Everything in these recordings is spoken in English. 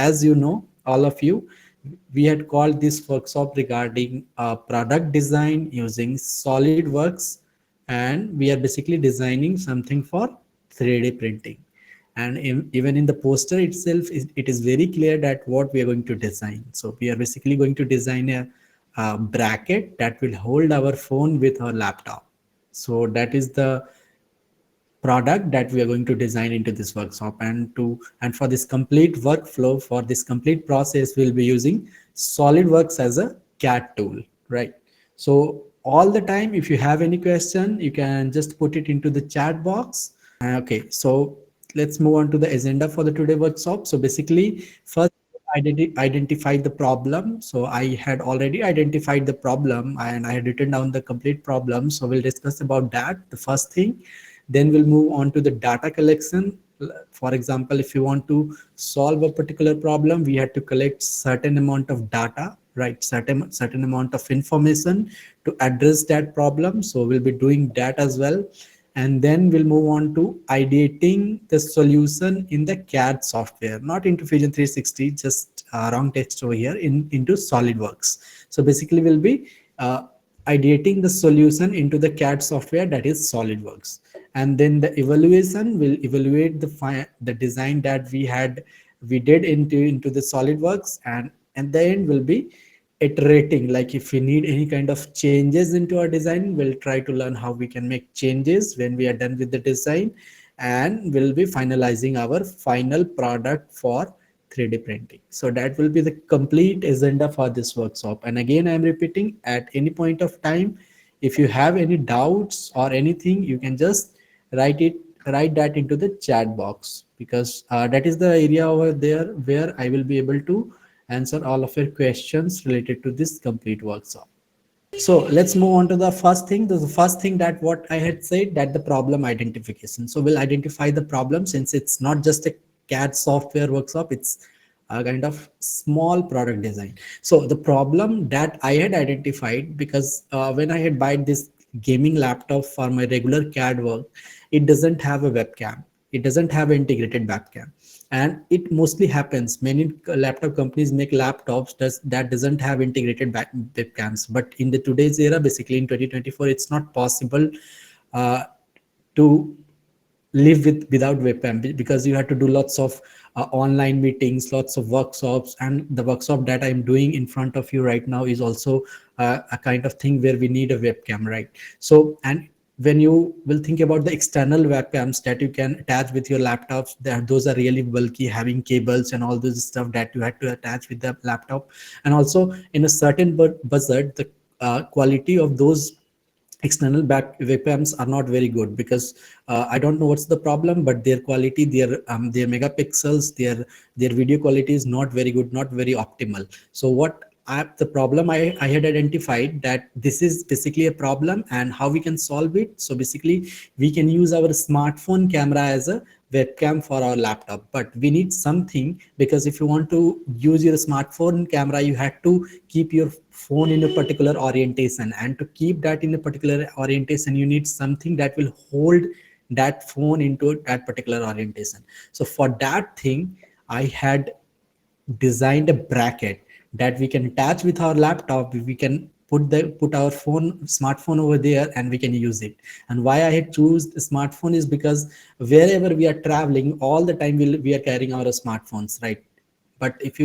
as you know, all of you, we had called this workshop regarding product design using SolidWorks, and we are basically designing something for 3D printing. And even in the poster itself, it is very clear that what we are going to design. So we are basically going to design a bracket that will hold our phone with our laptop. So that is the product that we are going to design into this workshop. And for this complete workflow, for this complete process, we'll be using SolidWorks as a CAD tool, right? So all the time, if you have any question, you can just put it into the chat box. Okay, so let's move on to the agenda for the today workshop. So basically, first identify the problem. So I had already identified the problem and I had written down the complete problem. So we'll discuss about that, the first thing. Then we'll move on to the data collection. For example, if you want to solve a particular problem, we had to collect certain amount of data, right? Certain amount of information to address that problem. So we'll be doing that as well. And then we'll move on to ideating the solution in the CAD software, not into Fusion 360, just wrong text over here, into SolidWorks. So basically we'll be ideating the solution into the CAD software, that is SolidWorks. And then the evaluation will evaluate the design that we did into the SolidWorks, and at the end will be iterating. Like if we need any kind of changes into our design, we'll try to learn how we can make changes when we are done with the design, and we'll be finalizing our final product for 3D printing. So that will be the complete agenda for this workshop. And again, I'm repeating, at any point of time, if you have any doubts or anything, you can just write that into the chat box, because that is the area over there where I will be able to answer all of your questions related to this complete workshop. So let's move on to the first thing. The first thing that what I had said, that the problem identification. So we'll identify the problem, since it's not just a CAD software workshop, it's a kind of small product design. So the problem that I had identified, because when I had bought this gaming laptop for my regular CAD work, it doesn't have a webcam. It doesn't have an integrated webcam, and it mostly happens, many laptop companies make laptops that doesn't have integrated webcams. But in the today's era, basically in 2024, it's not possible uh, to live without webcam, because you have to do lots of online meetings, lots of workshops. And the workshop that I'm doing in front of you right now is also a kind of thing where we need a webcam, right? So, and when you will think about the external webcams that you can attach with your laptops, that those are really bulky, having cables and all this stuff that you had to attach with the laptop. And also in a certain budget, the quality of those external back webcams are not very good, because I don't know what's the problem, but their quality, their megapixels, their video quality is not very good, not very optimal. So the problem I had identified, that this is basically a problem, and how we can solve it. So basically we can use our smartphone camera as a webcam for our laptop, but we need something, because if you want to use your smartphone camera, you had to keep your phone in a particular orientation, and to keep that in a particular orientation, you need something that will hold that phone into that particular orientation. So for that thing, I had designed a bracket that we can attach with our laptop. We can put our smartphone over there, and we can use it. And why I had choose the smartphone is because wherever we are traveling, all the time we are carrying our smartphones, right? But if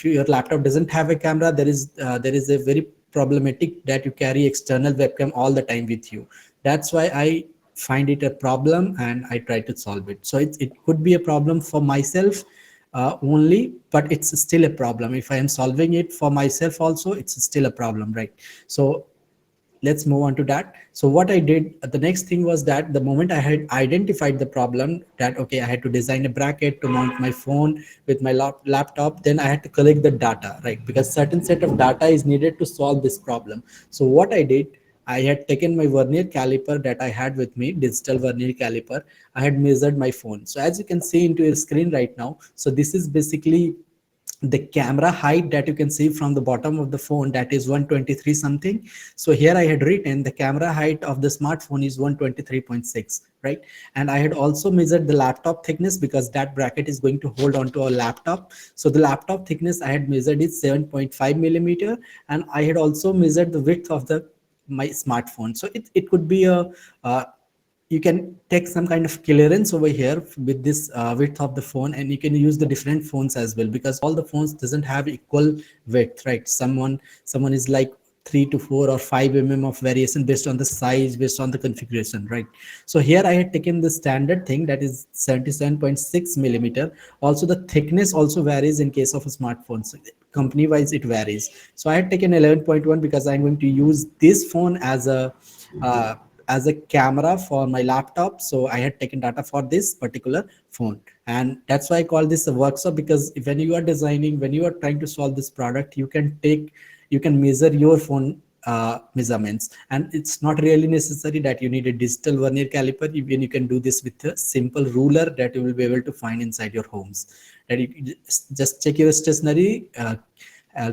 your laptop doesn't have a camera, there is a very problematic that you carry external webcam all the time with you. That's why I find it a problem, and I try to solve it. So it could be a problem for myself only, but it's still a problem. If I am solving it for myself also, it's still a problem, right? So let's move on to that. So what I did, the next thing was that the moment I had identified the problem, that okay, I had to design a bracket to mount my phone with my laptop, then I had to collect the data, right? Because certain set of data is needed to solve this problem. So what I did, I had taken my vernier caliper that I had with me, digital vernier caliper. I had measured my phone. So as you can see into your screen right now, so this is basically the camera height that you can see from the bottom of the phone, that is 123 something. So here I had written the camera height of the smartphone is 123.6, right? And I had also measured the laptop thickness, because that bracket is going to hold onto a laptop. So the laptop thickness I had measured is 7.5 millimeter, and I had also measured the width of the my smartphone. So it could be a you can take some kind of clearance over here with this width of the phone, and you can use the different phones as well, because all the phones doesn't have equal width, right? Someone is like 3 to 4 or 5 of variation based on the size, based on the configuration, right? So here I had taken the standard thing, that is 77.6 millimeter. Also the thickness also varies in case of a smartphone, so company wise it varies. So I had taken 11.1 because I'm going to use this phone uh, as a camera for my laptop. So I had taken data for this particular phone, and that's why I call this a workshop, because when you are designing, when you are trying to solve this product, you can measure your phone measurements, and it's not really necessary that you need a digital vernier caliper. Even you can do this with a simple ruler that you will be able to find inside your homes. That you just check your stationery,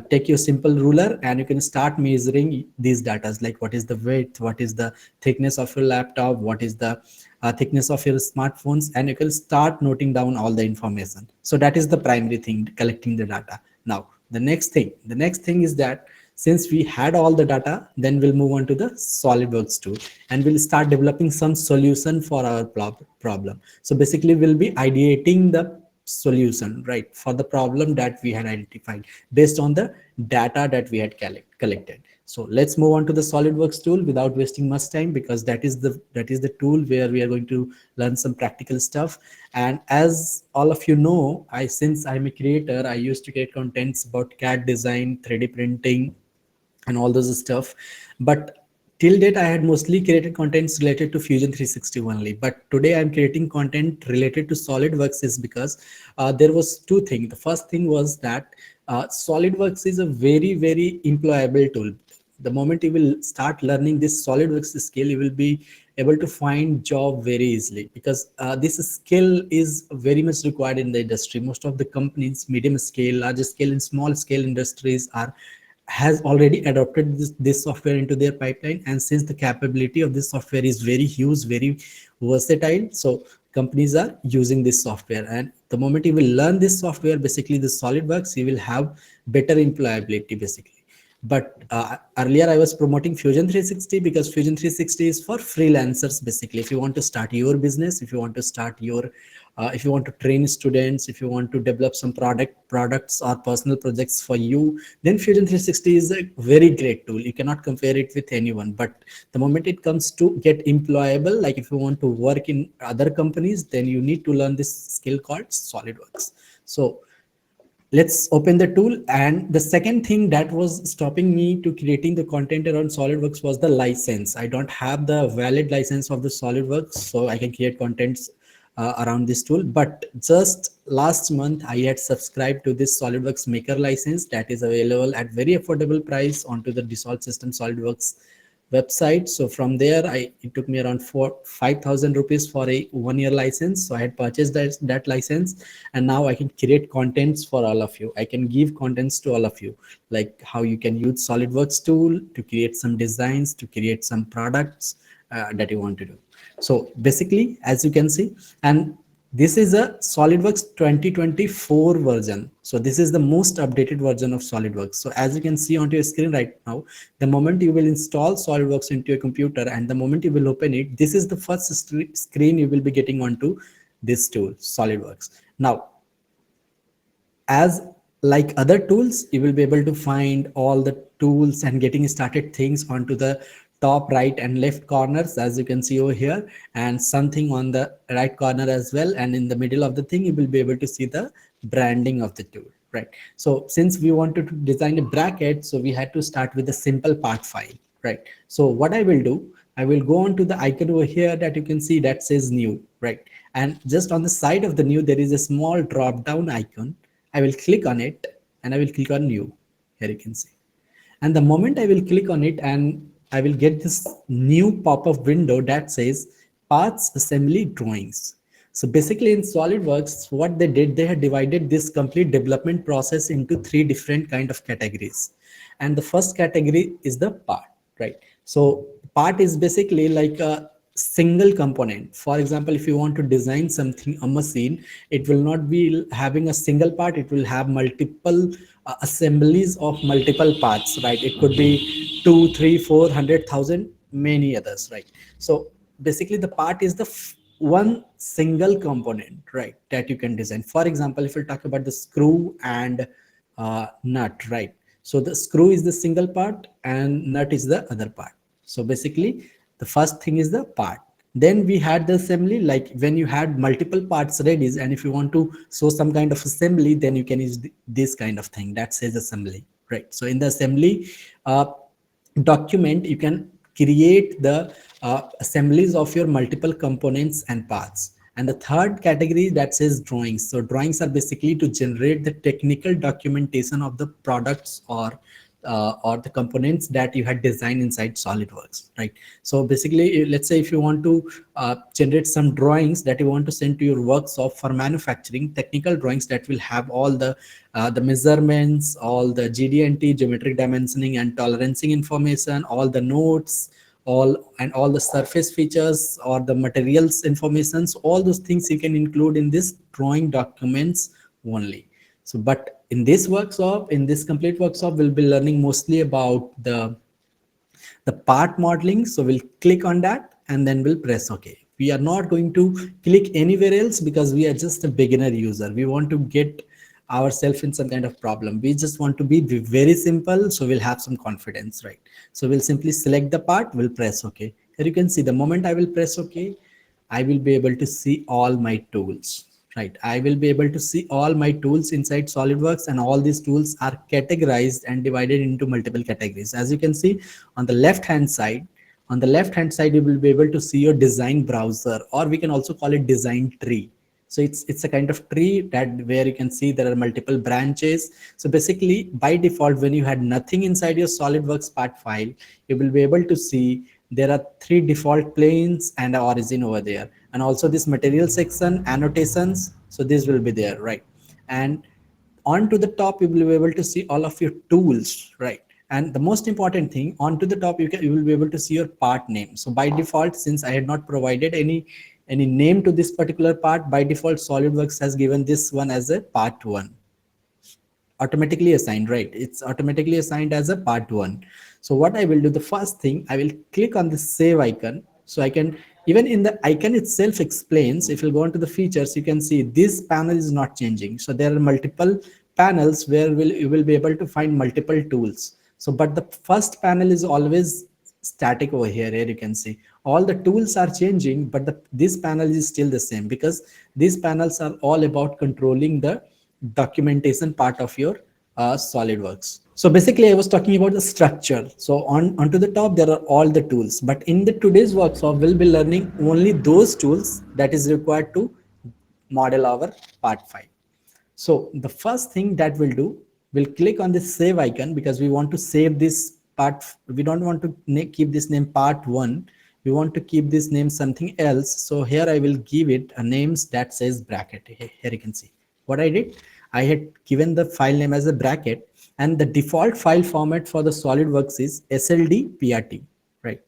take your simple ruler, and you can start measuring these data, like what is the width, what is the thickness of your laptop, what is the thickness of your smartphones, and you can start noting down all the information. So that is the primary thing, collecting the data. Now the next thing is that since we had all the data, then we'll move on to the SolidWorks tool, and we'll start developing some solution for our problem. So basically we'll be ideating the solution, right, for the problem that we had identified based on the data that we had collected. So let's move on to the SolidWorks tool without wasting much time, because that is the tool where we are going to learn some practical stuff. And as all of you know, since I'm a creator, I used to create contents about CAD design, 3D printing, and all those stuff. But till date I had mostly created contents related to Fusion 360 only, but today I'm creating content related to SolidWorks, is because there was two things. The first thing was that SolidWorks is a very employable tool. The moment you will start learning this SolidWorks skill, you will be able to find job very easily, because this skill is very much required in the industry. Most of the companies, medium scale, large scale, and small scale industries are has already adopted this software into their pipeline. And since the capability of this software is very huge, very versatile, so companies are using this software. And the moment you will learn this software, basically the SolidWorks, you will have better employability basically. But earlier I was promoting Fusion 360, because Fusion 360 is for freelancers basically. If you want to start your business, if you want to start your if you want to train students, if you want to develop some products or personal projects for you, then Fusion 360 is a very great tool. You cannot compare it with anyone. But the moment it comes to get employable, like if you want to work in other companies, then you need to learn this skill called SolidWorks. So let's open the tool. And the second thing that was stopping me to creating the content around SolidWorks was the license. I don't have the valid license of the SolidWorks, so I can create contents around this tool. But just last month I had subscribed to this SolidWorks maker license that is available at very affordable price onto the Dassault System SolidWorks website. So from there, it took me around 5,000 rupees for a 1 year license. So I had purchased that license, and now I can create contents for all of you. I can give contents to all of you, like how you can use SolidWorks tool to create some designs, to create some products that you want to do. So basically, as you can see, and this is a SolidWorks 2024 version. So this is the most updated version of SolidWorks. So as you can see onto your screen right now, the moment you will install SolidWorks into your computer and the moment you will open it, this is the first screen you will be getting onto this tool, SolidWorks. Now, as like other tools, you will be able to find all the tools and getting started things onto the top right and left corners, as you can see over here, and something on the right corner as well. And in the middle of the thing, you will be able to see the branding of the tool, right? So since we wanted to design a bracket, so we had to start with a simple part file, right? So what I will do, I will go on to the icon over here that you can see that says new, right? And just on the side of the new, there is a small drop down icon. I will click on it and I will click on new. Here you can see. And the moment I will click on it, and I will get this new pop-up window that says parts assembly drawings. So basically in SolidWorks, what they did, they had divided this complete development process into three different kind of categories. And the first category is the part, right? So part is basically like a single component. For example, if you want to design something, a machine, it will not be having a single part, it will have multiple assemblies of multiple parts, right? It could be two, three, 400,000, many others, right? So basically the part is the one single component, right, that you can design. For example, if you talk about the screw and nut, right? So the screw is the single part and nut is the other part. So basically the first thing is the part. Then we had the assembly, like when you had multiple parts ready, and if you want to show some kind of assembly, then you can use this kind of thing that says assembly, right? So in the assembly uh, document, you can create the assemblies of your multiple components and parts. And the third category that says drawings. So drawings are basically to generate the technical documentation of the products or the components that you had designed inside SolidWorks, right? So basically, let's say if you want to generate some drawings that you want to send to your workshop for manufacturing, technical drawings that will have all the measurements, all the GD&T, geometric dimensioning and tolerancing information, all the notes, all the surface features or the materials informations, all those things you can include in this drawing documents only. So but in this workshop, in this complete workshop, we'll be learning mostly about the part modeling. So we'll click on that and then we'll press OK. We are not going to click anywhere else because we are just a beginner user. We want to get ourselves in some kind of problem. We just want to be very simple, so we'll have some confidence, right? So we'll simply select the part, we'll press OK. Here you can see the moment I will press OK, I will be able to see all my tools, right? I will be able to see all my tools inside SolidWorks, and all these tools are categorized and divided into multiple categories. As you can see on the left hand side, you will be able to see your design browser, or we can also call it design tree. So it's a kind of tree that where you can see there are multiple branches. So basically by default, when you had nothing inside your SolidWorks part file, you will be able to see there are three default planes and an origin over there, and also this material section annotations. So this will be there, right? And onto the top you will be able to see all of your tools, right? And the most important thing, onto the top you will be able to see your part name. So by default, since I had not provided any name to this particular part, by default SolidWorks has given this one as a part 1, automatically assigned, right? It's automatically assigned as a part 1. So what I will do, the first thing, I will click on the save icon. So I can, even in the icon itself explains, if you go into the features, you can see this panel is not changing. So there are multiple panels where you will be able to find multiple tools. So but the first panel is always static over here. Here you can see all the tools are changing, but this panel is still the same, because these panels are all about controlling the documentation part of your SolidWorks. So basically I was talking about the structure. So onto the top there are all the tools, but in the today's workshop we'll be learning only those tools that is required to model our part 5. So the first thing that we'll do, we'll click on this save icon, because we want to save this part. We don't want to keep this name part 1. We want to keep this name something else. So here I will give it a name that says bracket. Here you can see what I did. I had given the file name as a bracket, and the default file format for the SolidWorks is SLDPRT, right?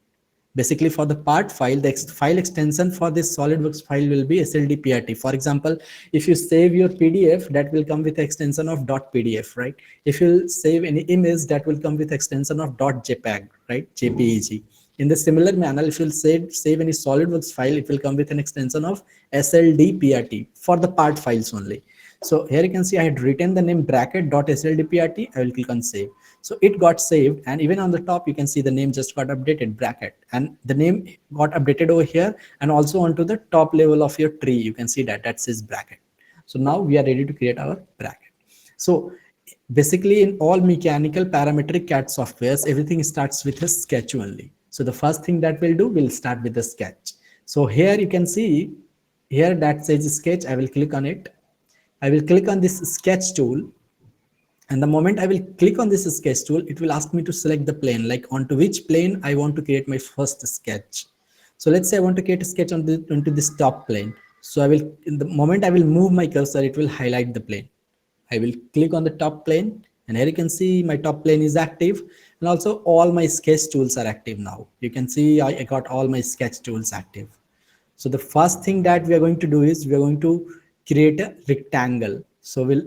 Basically for the part file, the file extension for this SolidWorks file will be SLDPRT. For example, if you save your PDF, that will come with extension of .pdf, right? If you save any image, that will come with extension of .jpeg, right? JPEG. In the similar manner, if you'll save any SolidWorks file, it will come with an extension of SLDPRT for the part files only. So here you can see I had written the name bracket.sldprt. I will click on save. So it got saved, and even on the top you can see the name just got updated, bracket, and the name got updated over here, and also onto the top level of your tree you can see that says bracket. So now we are ready to create our bracket. So basically in all mechanical parametric CAD softwares, everything starts with a sketch only. So the first thing that we'll do, we'll start with the sketch. So here you can see here that says sketch. I will click on it. I will click on this sketch tool, and the moment I will click on this sketch tool, it will ask me to select the plane, like onto which plane I want to create my first sketch. So let's say I want to create a sketch onto this top plane. So I will, in the moment I will move my cursor, it will highlight the plane. I will click on the top plane, and here you can see my top plane is active, and also all my sketch tools are active now. You can see I got all my sketch tools active. So the first thing that we are going to do is we are going to create a rectangle. So we'll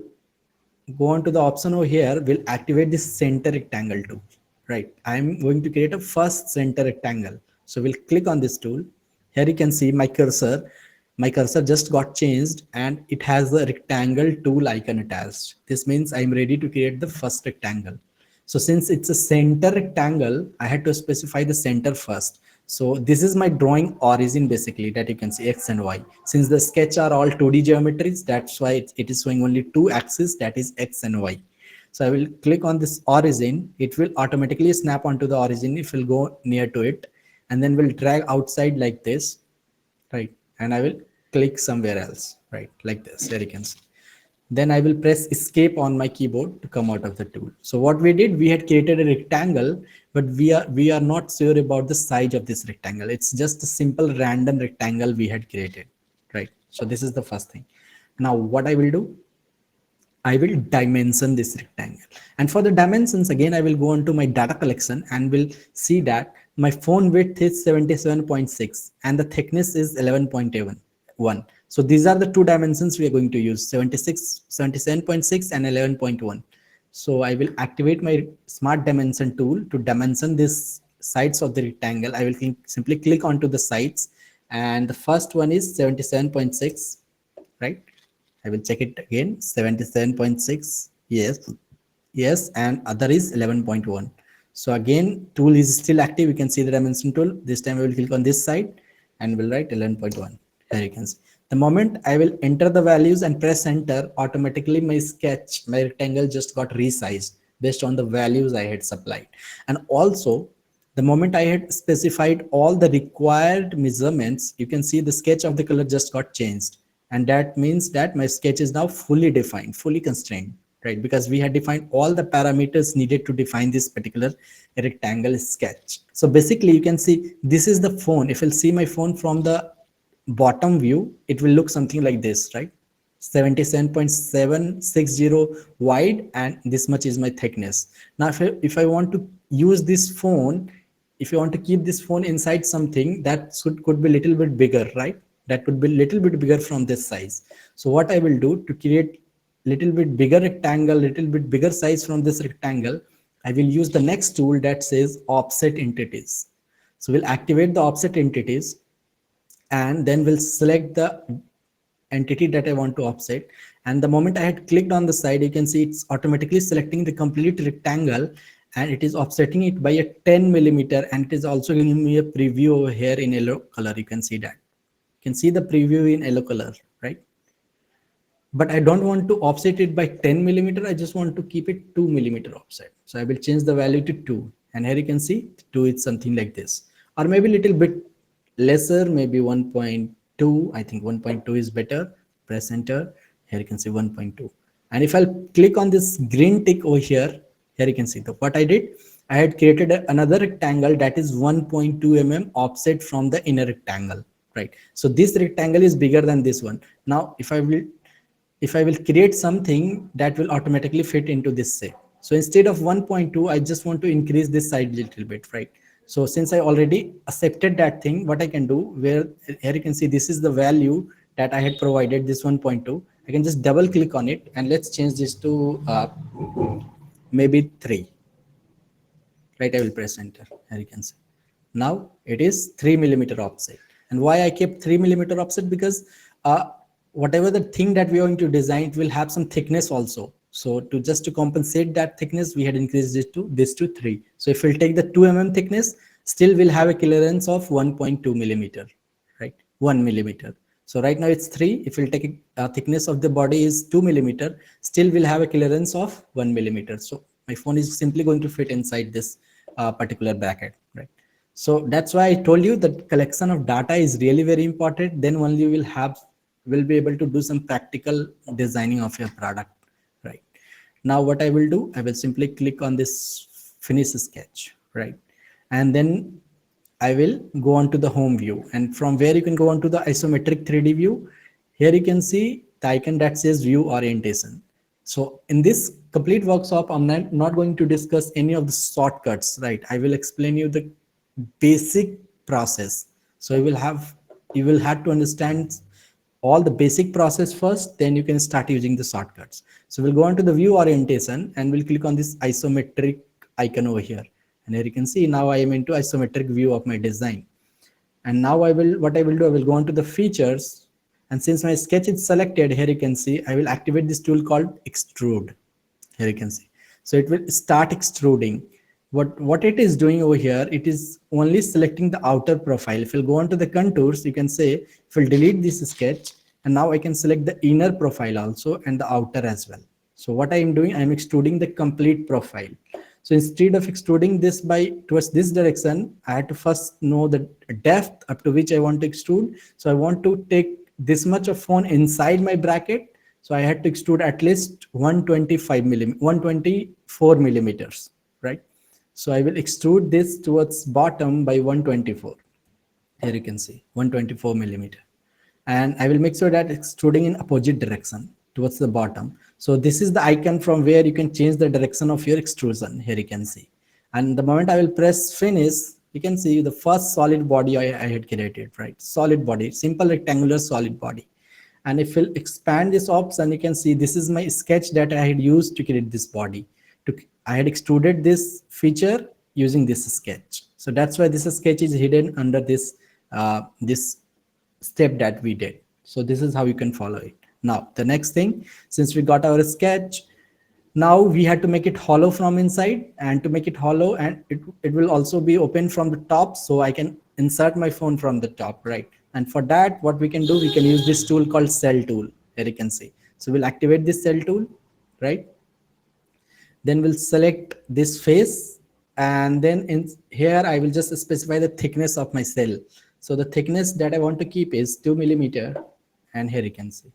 go on to the option over here, we'll activate this center rectangle tool, right? I'm going to create a first center rectangle. So we'll click on this tool. Here you can see my cursor just got changed and it has the rectangle tool icon attached. This means I'm ready to create the first rectangle. So since it's a center rectangle, I had to specify the center first. So this is my drawing origin basically, that you can see X and Y. Since the sketch are all 2D geometries, that's why it is showing only two axes, that is X and Y. So I will click on this origin. It will automatically snap onto the origin if we'll go near to it. And then we'll drag outside like this, right? And I will click somewhere else, right? Like this, there you can see. Then I will press escape on my keyboard to come out of the tool. So what we did, we had created a rectangle, but we are not sure about the size of this rectangle. It's just a simple random rectangle we had created, right? So this is the first thing. Now what I will do, I will dimension this rectangle. And for the dimensions, again, I will go into my data collection and will see that my phone width is 77.6 and the thickness is 11.1. So these are the two dimensions we are going to use, 77.6 and 11.1. So I will activate my smart dimension tool to dimension this sides of the rectangle. I will simply click onto the sides, and the first one is 77.6, right? I will check it again. 77.6. Yes. Yes. And other is 11.1. So again, tool is still active. You can see the dimension tool. This time I will click on this side and will write 11.1. Here you can see. The moment I will enter the values and press enter, automatically my sketch, my rectangle just got resized based on the values I had supplied. And also, the moment I had specified all the required measurements, you can see the sketch of the color just got changed. And that means that my sketch is now fully defined, fully constrained, right? Because we had defined all the parameters needed to define this particular rectangle sketch. So basically you can see this is the phone. If you'll see my phone from the bottom view, it will look something like this, right? 77.760 wide, and this much is my thickness. Now if I want to use this phone, if you want to keep this phone inside something, that could be a little bit bigger, right? That could be a little bit bigger from this size. So what I will do to create little bit bigger rectangle, little bit bigger size from this rectangle, I will use the next tool that says offset entities. So we'll activate the offset entities, and then we'll select the entity that I want to offset. And the moment I had clicked on the side, you can see it's automatically selecting the complete rectangle, and it is offsetting it by a 10 millimeter, and it is also giving me a preview over here in yellow color. You can see that. You can see the preview in yellow color, right? But I don't want to offset it by 10 millimeter. I just want to keep it 2 millimeter offset. So I will change the value to 2. And here you can see 2 is something like this, or maybe a little bit lesser, maybe 1.2. I think 1.2 is better. Press enter. Here you can see 1.2. And if I'll click on this green tick over here, here you can see what I did. I had created another rectangle that is 1.2 mm offset from the inner rectangle, right? So this rectangle is bigger than this one. Now if I will create something that will automatically fit into this shape. So instead of 1.2, I just want to increase this side a little bit, right? So since I already accepted that thing, what I can do, where here you can see this is the value that I had provided, this 1.2. I can just double click on it, and let's change this to maybe 3. Right, I will press enter. Here you can see now it is 3 millimeter offset. And why I kept 3 millimeter offset? Because whatever the thing that we are going to design, it will have some thickness also. So to just to compensate that thickness, we had increased it to this to 3. So if we'll take the 2 mm thickness, still we'll have a clearance of 1.2 millimeter, right? 1 millimeter. So right now it's 3. If we'll take a thickness of the body is 2 millimeter, still we'll have a clearance of 1 millimeter. So my phone is simply going to fit inside this particular bracket, right? So that's why I told you that collection of data is really very important. Then only you will be able to do some practical designing of your product, right? Now what I will do, I will simply click on this finish sketch, right? And then I will go on to the home view, and from where you can go on to the isometric 3D view, Here you can see the icon that says view orientation. So in this complete workshop, I'm not going to discuss any of the shortcuts, right? I will explain you the basic process. So you will have to understand all the basic process first, then you can start using the shortcuts. So we'll go on to the view orientation and we'll click on this isometric icon over here. And here you can see now I am into isometric view of my design. And now what I will do, I will go on to the features, and since my sketch is selected, here you can see I will activate this tool called extrude. Here you can see, so it will start extruding. What it is doing over here, it is only selecting the outer profile. If you'll go on to the contours, you can say if we'll delete this sketch, and now I can select the inner profile also and the outer as well. So what I am doing, I am extruding the complete profile. So instead of extruding this by towards this direction, I had to first know the depth up to which I want to extrude. So I want to take this much of phone inside my bracket. So I had to extrude at least 124 millimeters, right? So I will extrude this towards bottom by 124. Here you can see 124 millimeter. And I will make sure that extruding in opposite direction towards the bottom. So this is the icon from where you can change the direction of your extrusion. Here you can see. And the moment I will press finish, you can see the first solid body I had created, right? Solid body, simple rectangular solid body. And if we'll expand this option, you can see this is my sketch that I had used to create this body. I had extruded this feature using this sketch. So that's why this sketch is hidden under this step that we did. So this is how you can follow it. Now the next thing, since we got our sketch, now we had to make it hollow from inside, and to make it hollow, and it will also be open from the top, so I can insert my phone from the top, right? And for that, what we can do, we can use this tool called cell tool. Here you can see. So we'll activate this cell tool, right? Then we'll select this face, and then in here I will just specify the thickness of my cell. So the thickness that I want to keep is 2 millimeter, and here you can see.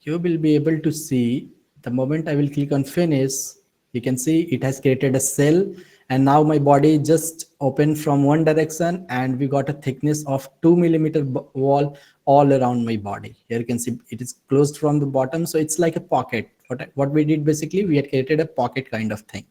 You will be able to see the moment I will click on finish, you can see it has created a cell, and now my body just opened from one direction, and we got a thickness of 2 millimeter wall all around my body. Here you can see it is closed from the bottom, so it's like a pocket. What we did basically, we had created a pocket kind of thing,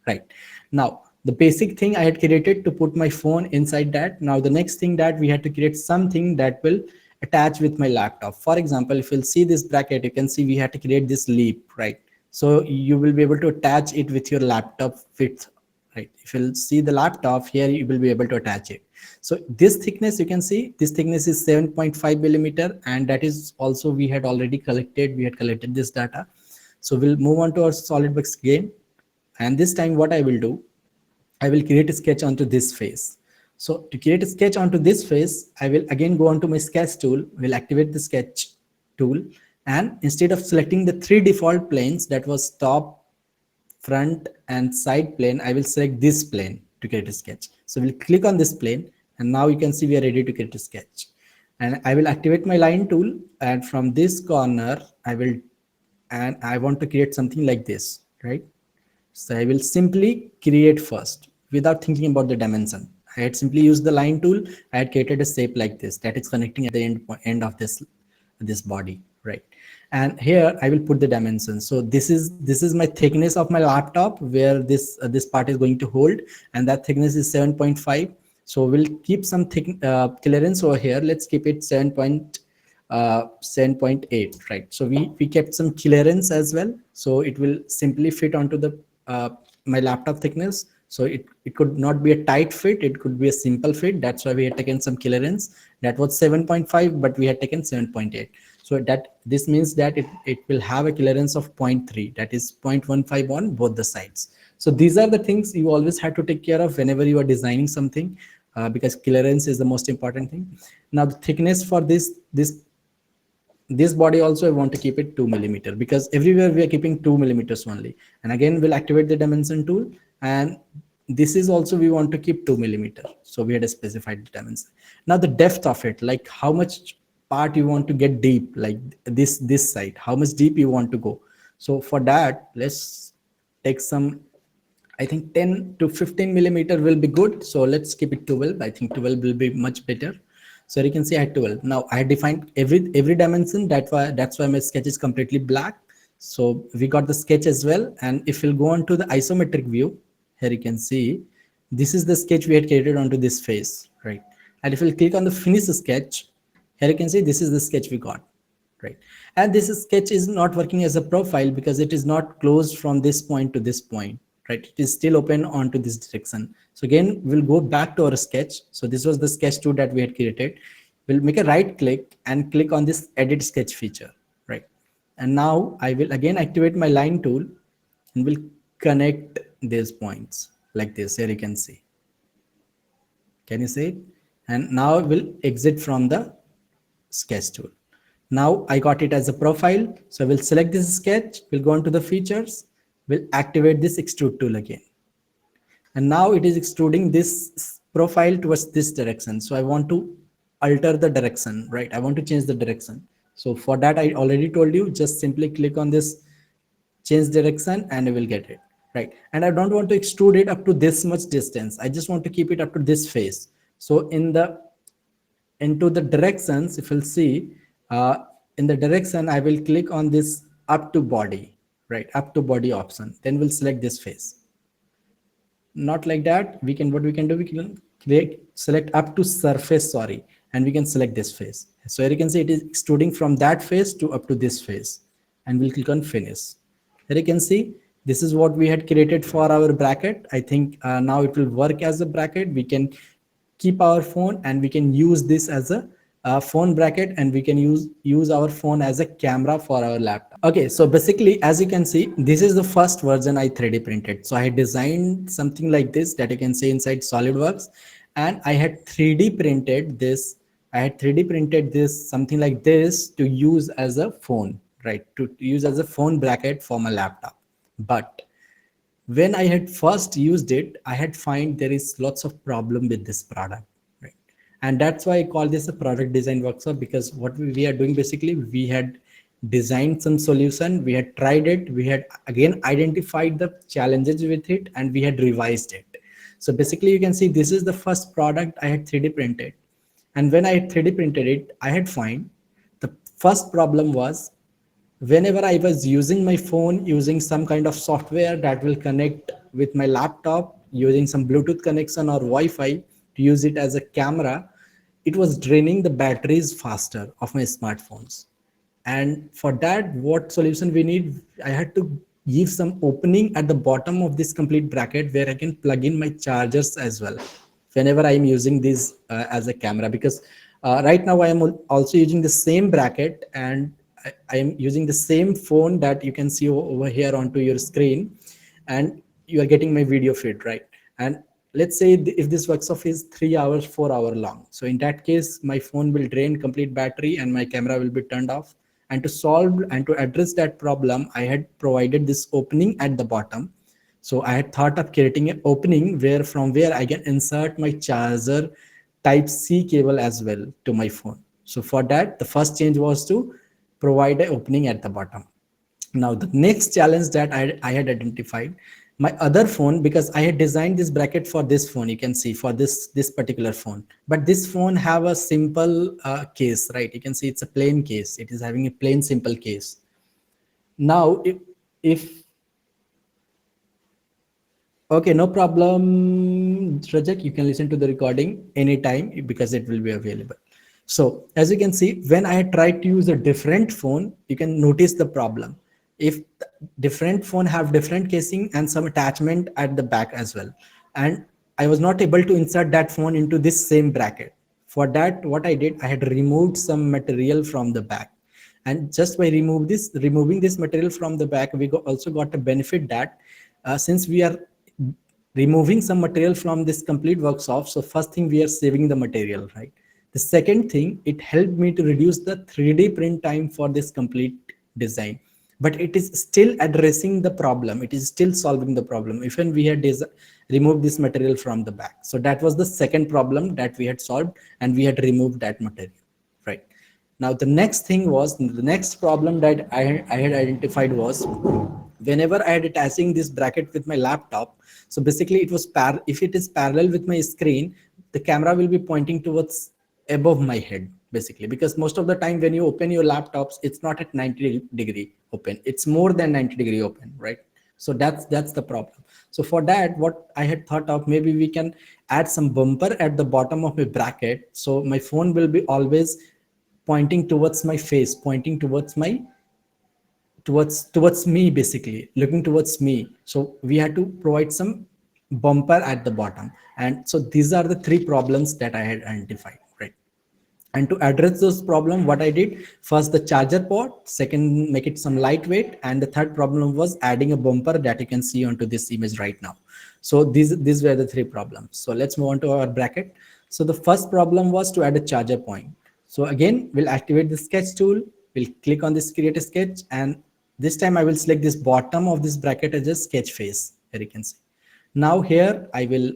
right? Now the basic thing I had created to put my phone inside that. Now the next thing that we had to create something that will attach with my laptop. For example, if you'll see this bracket, you can see we had to create this leap, right? So you will be able to attach it with your laptop width, right? If you'll see the laptop here, you will be able to attach it. So this thickness, you can see this thickness is 7.5 millimeter, and that is also we had already collected. We had collected this data. So we'll move on to our SolidWorks again, and this time what I will do, I will create a sketch onto this face. So to create a sketch onto this face, I will again go onto my sketch tool, will activate the sketch tool, and instead of selecting the three default planes, that was top, front and side plane, I will select this plane to create a sketch. So we'll click on this plane, and now you can see we are ready to create a sketch. And I will activate my line tool, and from this corner, I want to create something like this, right? So I will simply create first without thinking about the dimension. I had simply used the line tool. I had created a shape like this that is connecting at the end of this body, right? And here I will put the dimensions. So this is my thickness of my laptop, where this part is going to hold, and that thickness is 7.5. So we'll keep some clearance over here. Let's keep it 7.8, right? So we kept some clearance as well, so it will simply fit onto the my laptop thickness. So it could not be a tight fit, it could be a simple fit. That's why we had taken some clearance. That was 7.5, but we had taken 7.8. So that this means that it will have a clearance of 0.3, that is 0.15 on both the sides. So these are the things you always have to take care of whenever you are designing something, because clearance is the most important thing. Now the thickness for this body also I want to keep it 2 millimeter, because everywhere we are keeping 2 millimeters only. And again we'll activate the dimension tool, and this is also we want to keep 2 millimeter. So we had specified the dimension. Now the depth of it, like how much part you want to get deep, like this side, how much deep you want to go. So for that, let's take some, I think 10 to 15 millimeter will be good. So let's keep it 12. I think 12 will be much better. So you can see I had 12. Now I had defined every dimension. That's why my sketch is completely black. So we got the sketch as well. And if we'll go on to the isometric view, here you can see this is the sketch we had created onto this face, right? And if we'll click on the finish sketch, here you can see this is the sketch we got, right? And this sketch is not working as a profile because it is not closed from this point to this point, right? It is still open onto this direction. So again, we'll go back to our sketch. So this was the sketch 2 that we had created. We'll make a right click and click on this edit sketch feature, right? And now I will again activate my line tool and will connect these points like this. Here you can see. Can you see it? And now we'll exit from the sketch tool. Now I got it as a profile. So we'll select this sketch. We'll go on to the features. We'll activate this extrude tool again. And now it is extruding this profile towards this direction. So I want to alter the direction, right? I want to change the direction. So for that, I already told you, just simply click on this change direction and you will get it, right? And I don't want to extrude it up to this much distance. I just want to keep it up to this face. So into the directions, if you'll see, in the direction, I will click on this up to body, right? Up to body option. Then we'll select this face. Not like that. What we can do, we can select up to surface, sorry, and we can select this face. So here you can see it is extruding from that face to up to this face, and we'll click on finish. Here you can see this is what we had created for our bracket. I think now it will work as a bracket. We can keep our phone and we can use this as a phone bracket, and we can use our phone as a camera for our laptop. Okay, so basically, as you can see, this is the first version I 3D printed. So I had designed something like this that you can see inside SolidWorks, and I had 3D printed this. I had 3D printed this something like this to use as a phone, right? To use as a phone bracket for my laptop. But when I had first used it, I had find there is lots of problem with this product, right? And that's why I call this a product design workshop, because what we are doing, basically, we had designed some solution, we had tried it, we had again identified the challenges with it, and we had revised it. So basically, you can see this is the first product I had 3D printed. And when I had 3D printed it, I had find the first problem was, whenever I was using my phone using some kind of software that will connect with my laptop using some Bluetooth connection or Wi-Fi to use it as a camera, it was draining the batteries faster of my smartphones. And for that, what solution we need? I had to give some opening at the bottom of this complete bracket where I can plug in my chargers as well whenever I'm using this as a camera, because right now I am also using the same bracket, and I am using the same phone that you can see over here onto your screen, and you are getting my video feed, right? And let's say if this workshop is 3 hours 4 hour long, so in that case my phone will drain complete battery and my camera will be turned off. And to solve and to address that problem, I had provided this opening at the bottom. So I had thought of creating an opening from where I can insert my charger type C cable as well to my phone. So for that, the first change was to provide an opening at the bottom. Now the next challenge that I had identified, my other phone, because I had designed this bracket for this phone, you can see, for this particular phone, but this phone have a simple case, right? You can see it's a plain case. It is having a plain simple case. Now if okay, no problem, Rajak. You can listen to the recording anytime because it will be available. So as you can see, when I tried to use a different phone, you can notice the problem. If different phone have different casing and some attachment at the back as well, and I was not able to insert that phone into this same bracket. For that, what I did, I had removed some material from the back, and just by removing this material from the back, we also got a benefit that since we are removing some material from this complete workshop, so first thing, we are saving the material, right? The second thing, it helped me to reduce the 3D print time for this complete design, but it is still addressing the problem. It is still solving the problem even we had removed this material from the back. So that was the second problem that we had solved, and we had removed that material, right? Now the next thing was, the next problem that I had identified was, whenever I had attaching this bracket with my laptop, so basically it was if it is parallel with my screen, the camera will be pointing towards above my head basically, because most of the time when you open your laptops, it's not at 90-degree open, it's more than 90-degree open, right? So that's the problem. So for that, what I had thought of, maybe we can add some bumper at the bottom of my bracket, so my phone will be always pointing towards my face, pointing towards me, basically looking towards me. So we had to provide some bumper at the bottom. And so these are the three problems that I had identified, right? And to address those problem, what I did, first the charger port, second make it some lightweight, and the third problem was adding a bumper that you can see onto this image right now. So these were the three problems. So let's move on to our bracket. So the first problem was to add a charger point. So again, we'll activate the sketch tool, we'll click on this create a sketch, and this time I will select this bottom of this bracket as a sketch face. Here you can see. Now here I will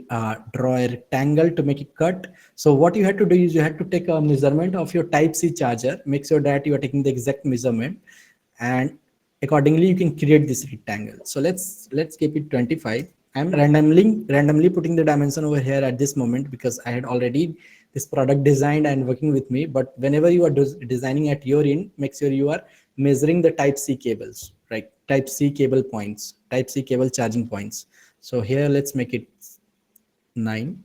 draw a rectangle to make it cut. So what you have to do is you have to take a measurement of your type C charger, make sure that you are taking the exact measurement, and accordingly you can create this rectangle. So let's keep it 25. I'm randomly putting the dimension over here at this moment because I had already this product designed and working with me. But whenever you are designing at your end, make sure you are measuring the type C cables, right? Type C cable points, type C cable charging points. So here let's make it 9.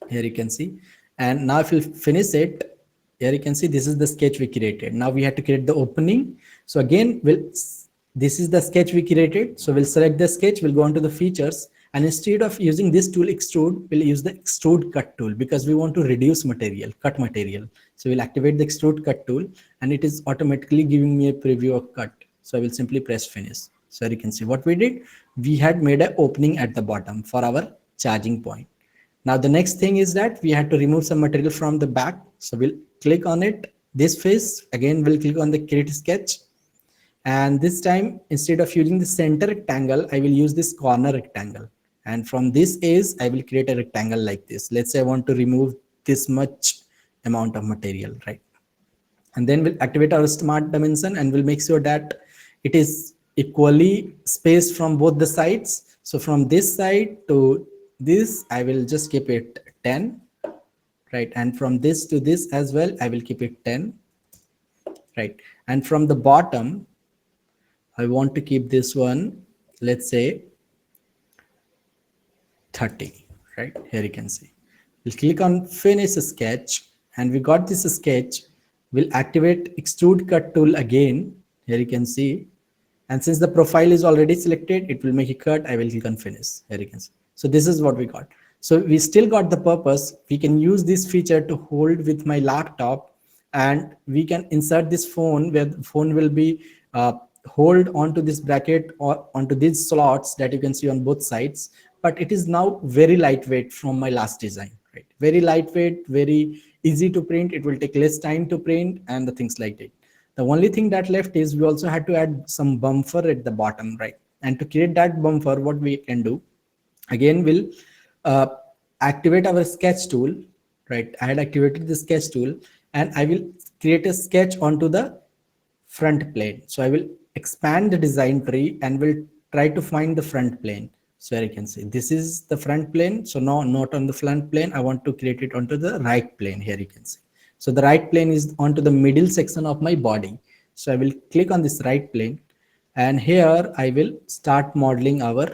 Here you can see. And now if you finish it, here you can see this is the sketch we created. Now we have to create the opening. So again, this is the sketch we created. So we'll select the sketch, we'll go on to the features, and instead of using this tool extrude, we'll use the extrude cut tool because we want to reduce material, cut material. So we'll activate the extrude cut tool, and it is automatically giving me a preview of cut. So I will simply press finish. So you can see what we did. We had made an opening at the bottom for our charging point. Now the next thing is that we had to remove some material from the back. So we'll click on it, this face, again we'll click on the create sketch. And this time, instead of using the center rectangle, I will use this corner rectangle. And from this edge, I will create a rectangle like this. Let's say I want to remove this much amount of material, right? And then we'll activate our smart dimension and we'll make sure that it is equally spaced from both the sides. So from this side to this, I will just keep it 10, right? And from this to this as well, I will keep it 10, right? And from the bottom, I want to keep this one, let's say 30, right? Here you can see. We'll click on finish sketch, and we got this sketch. We'll activate extrude cut tool again. Here you can see. And since the profile is already selected, it will make a cut. I will click on finish. Here you can see. So this is what we got. So we still got the purpose. We can use this feature to hold with my laptop, and we can insert this phone where the phone will be hold onto this bracket or onto these slots that you can see on both sides. But it is now very lightweight from my last design, right? Very lightweight, very easy to print. It will take less time to print and the things like that. The only thing that left is we also had to add some bumper at the bottom, right? And to create that bumper, what we can do, again, we'll uh, activate our sketch tool, right? I had activated the sketch tool, and I will create a sketch onto the front plane. So I will expand the design tree and will try to find the front plane. So here you can see this is the front plane. So no, not on the front plane. I want to create it onto the right plane. Here you can see. So the right plane is onto the middle section of my body. So I will click on this right plane, and here I will start modeling our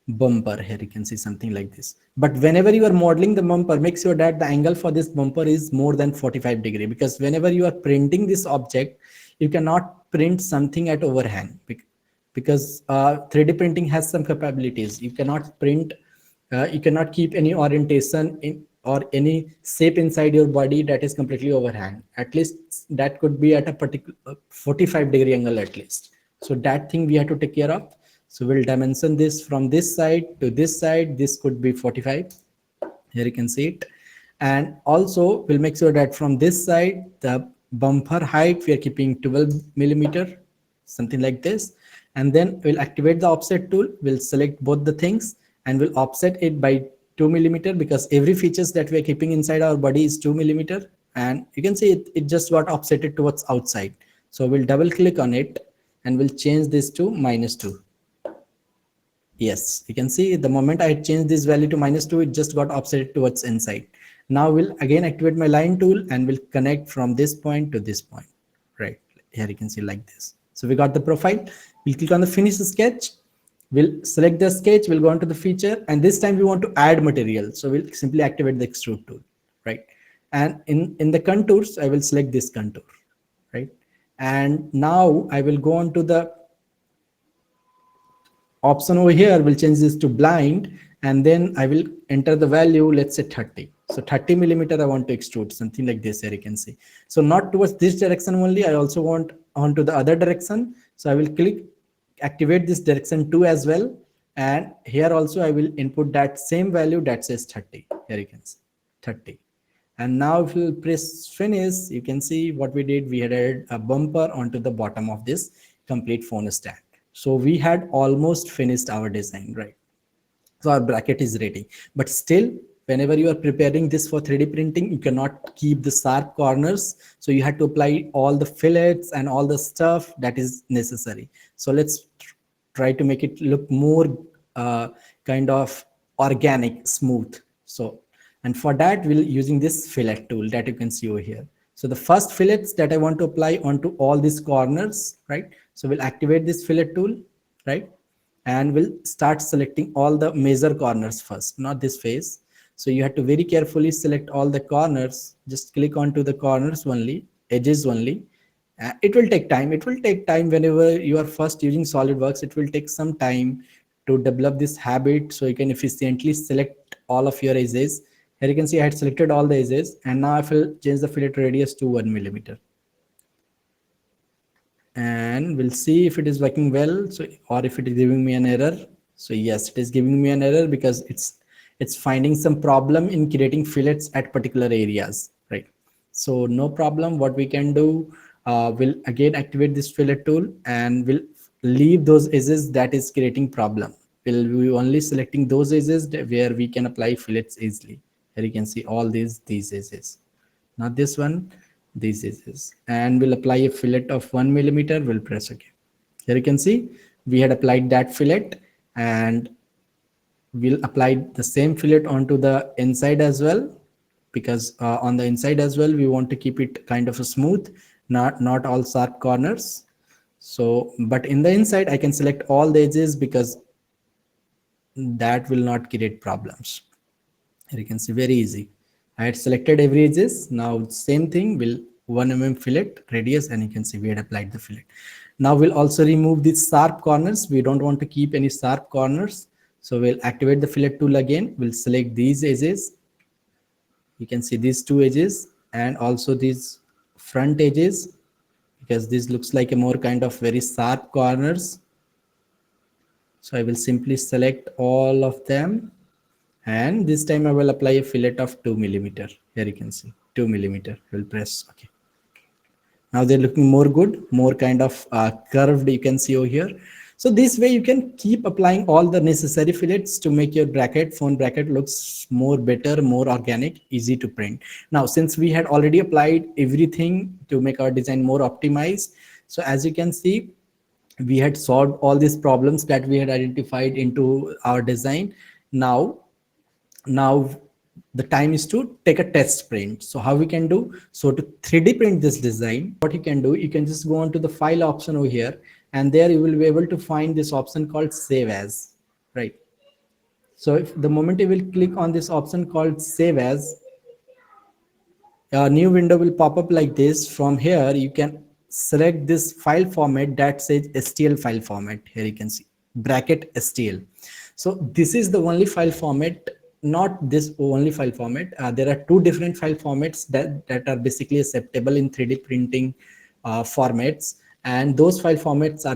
bumper. Here you can see something like this. But whenever you are modeling the bumper, make sure that the angle for this bumper is more than 45 degree, because whenever you are printing this object, you cannot print something at overhang, because 3D printing has some capabilities. You cannot print, you cannot keep any orientation in or any shape inside your body that is completely overhang. At least that could be at a particular 45-degree angle at least. So that thing we have to take care of. So we'll dimension this from this side to this side. This could be 45. Here you can see it. And also we'll make sure that from this side, the bumper height, we are keeping 12 millimeter, something like this. And then we'll activate the offset tool. We'll select both the things and we'll offset it by 2 millimeter, because every features that we are keeping inside our body is 2 millimeter. And you can see it just got offsetted towards outside. So we'll double click on it and we'll change this to -2. Yes, you can see the moment I changed this value to -2, it just got offset towards inside. Now we'll again activate my line tool and we'll connect from this point to this point. Right here you can see like this. So we got the profile. We'll click on the finish sketch. We'll select the sketch. We'll go on to the feature, and this time we want to add material. So we'll simply activate the extrude tool, right? And in the contours, I will select this contour, right? And now I will go on to the option over here. Will change this to blind, and then I will enter the value, let's say 30. So 30 millimeter I want to extrude, something like this here you can see. So not towards this direction only, I also want onto the other direction. So I will click activate this direction 2 as well, and here also I will input that same value that says 30. Here you can see 30. And now if you press finish, you can see what we did. We had added a bumper onto the bottom of this complete phone stand. So we had almost finished our design, right? So our bracket is ready. But still, whenever you are preparing this for 3D printing, you cannot keep the sharp corners. So you have to apply all the fillets and all the stuff that is necessary. So let's try to make it look more kind of organic, smooth. So, and for that, we'll using this fillet tool that you can see over here. So the first fillets that I want to apply onto all these corners, right? So we'll activate this fillet tool, right? And we'll start selecting all the major corners first, not this face. So you have to very carefully select all the corners. Just click onto the corners only, edges only. It will take time. It will take time whenever you are first using SolidWorks. It will take some time to develop this habit so you can efficiently select all of your edges. Here you can see I had selected all the edges, and now I will change the fillet radius to 1 millimeter. And we'll see if it is working well, so or if it is giving me an error. So yes, it is giving me an error because it's finding some problem in creating fillets at particular areas, right? So no problem. What we can do, we'll again activate this fillet tool and we'll leave those edges that is creating problem. We'll be only selecting those edges where we can apply fillets easily. Here you can see all these edges, not this one, this is, and we'll apply a fillet of 1 millimeter. We'll press OK. Here you can see we had applied that fillet, and we'll apply the same fillet onto the inside as well, because on the inside as well we want to keep it kind of a smooth, not all sharp corners. So but in the inside I can select all the edges because that will not create problems. Here you can see very easy. I had selected every edges. Now same thing, will 1 mm fillet radius, and you can see we had applied the fillet. Now we'll also remove these sharp corners. We don't want to keep any sharp corners. So we'll activate the fillet tool again. We'll select these edges. You can see these two edges and also these front edges, because this looks like a more kind of very sharp corners. So I will simply select all of them, and this time I will apply a fillet of 2 millimeter. Here you can see 2 millimeter. We'll press OK. Now they're looking more good, more kind of curved, you can see over here. So this way you can keep applying all the necessary fillets to make your phone bracket looks more better, more organic, easy to print. Now since we had already applied everything to make our design more optimized, so as you can see, we had solved all these problems that we had identified into our design. Now the time is to take a test print. So how we can do, so to 3D print this design, what you can do, you can just go on to the file option over here, and there you will be able to find this option called save as, right? So if the moment you will click on this option called save as, a new window will pop up like this. From here you can select this file format that says STL file format. Here you can see bracket STL. So this is the only file format, not this only file format. There are two different file formats that are basically acceptable in 3D printing formats, and those file formats are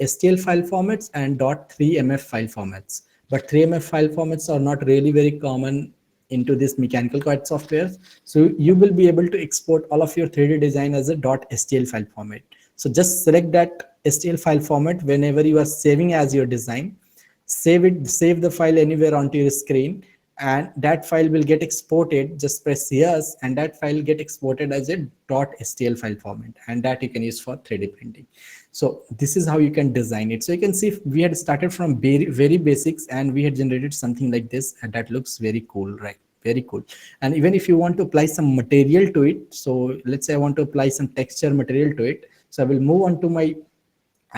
.stl file formats and .3mf file formats. But 3mf file formats are not really very common into this mechanical CAD software. So you will be able to export all of your 3D design as a .stl file format. So just select that STL file format whenever you are saving as your design. Save the file anywhere onto your screen, and that file will get exported. Just press yes, and that file get exported as a .stl file format, and that you can use for 3D printing. So this is how you can design it. So you can see we had started from very basics, and we had generated something like this, and that looks very cool, right? very cool. And even if you want to apply some material to it, so let's say I want to apply some texture material to it, so I will move on to my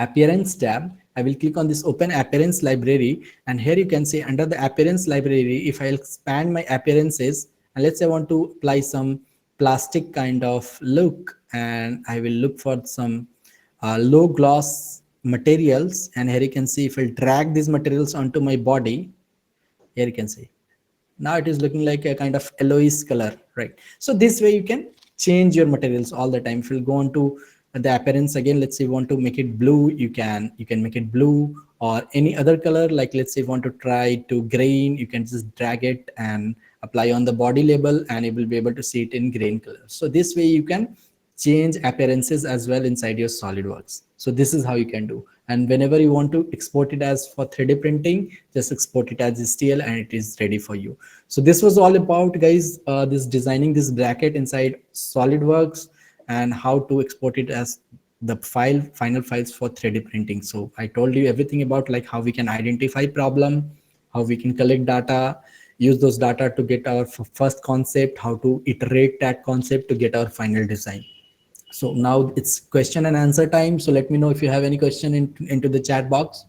appearance tab. I will click on this open appearance library, and here you can see under the appearance library, if I expand my appearances, and let's say I want to apply some plastic kind of look, and I will look for some low gloss materials, and here you can see if I drag these materials onto my body, here you can see now it is looking like a kind of yellowish color, right? So this way you can change your materials all the time. If you go on to the appearance again, let's say you want to make it blue, you can make it blue, or any other color, like let's say you want to try to green, you can just drag it and apply on the body label, and you will be able to see it in green color. So this way you can change appearances as well inside your SolidWorks. So this is how you can do. And whenever you want to export it as for 3D printing, just export it as STL and it is ready for you. So this was all about, guys, this designing this bracket inside SolidWorks and how to export it as the final files for 3D printing. So I told you everything about like how we can identify problem, how we can collect data, use those data to get our first concept, how to iterate that concept to get our final design. So now it's question and answer time. So let me know if you have any question into the chat box.